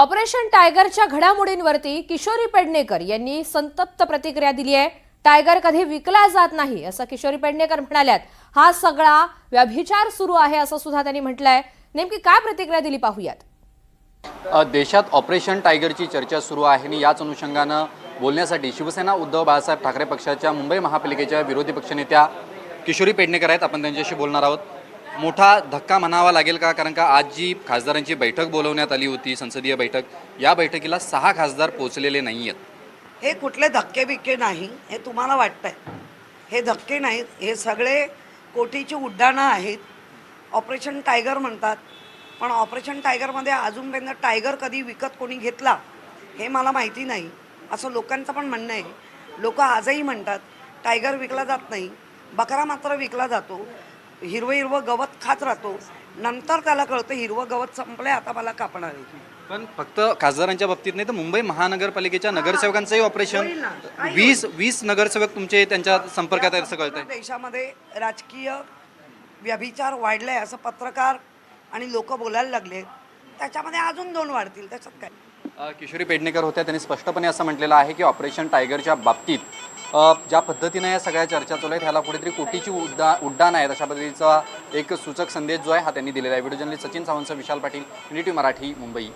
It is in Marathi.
ऑपरेशन टायगरच्या घडामोडींवरती किशोरी पेडणेकर यांनी संतप्त प्रतिक्रिया दिली आहे। टायगर कधी विकला जात नाही असं किशोरी पेडणेकर म्हणाल्यात। हा सगळा व्यभिचार सुरू आहे असं सुद्धा त्यांनी म्हटलंय। नेमकी काय प्रतिक्रिया दिली पाहूयात। देशात ऑपरेशन टायगरची चर्चा सुरू आहे आणि याच अनुषंगानं बोलण्यासाठी शिवसेना उद्धव बाळासाहेब ठाकरे पक्षाच्या मुंबई महापालिकेच्या विरोधी पक्षनेत्या किशोरी पेडणेकर आहेत। आपण त्यांच्याशी बोलणार आहोत। मोठा धक्का म्हणावा लागेल का, कारण का आज जी खासदारांची बैठक बोलवण्यात आली होती, संसदीय बैठक, या बैठकीला 6 खासदार पोहोचलेले नाही आहेत। हे कुठले धक्के बिक्के नाही, हे तुम्हाला वाटतंय। हे धक्के नाहीत, हे सगळे कोटीची उड्डाणं आहेत। ऑपरेशन टायगर म्हणतात, पण ऑपरेशन टायगरमध्ये अजूनपर्यंत टायगर कधी विकत कोणी घेतला हे मला माहिती नाही असं लोकांचं पण म्हणणं आहे। लोक आजही म्हणतात टायगर विकला जात नाही, बकरा मात्र विकला जातो, हिरवं गवत खात राहतो, नंतर त्याला कळतं हिरवं गवत संपलंय, आता मला कापणार आहे। पण फक्त खासदारांच्या बाबतीत नाही तर मुंबई महानगरपालिकेच्या नगरसेवकांचंही ऑपरेशन 20 नगरसेवक तुमचे त्यांच्या संपर्कात आहेत असं कळतंय। देशामध्ये राजकीय व्यभिचार वाढलाय असं पत्रकार आणि लोक बोलायला लागले, त्याच्यामध्ये अजून 2 वाढतील, त्याच्यात काय। किशोरी पेडणेकर होत्या, त्यांनी स्पष्टपणे असं म्हटलेलं आहे की ऑपरेशन टायगरच्या बाबतीत ज्या पद्धतीनं या सगळ्या चर्चा चालू आहेत ह्याला कुठेतरी कोटीची उड्डाण आहेत अशा पद्धतीचा एक सूचक संदेश जो आहे हा त्यांनी दिलेला आहे। Video journalist Sachin Sawant, Vishal Patil, NDTV Marathi, Mumbai.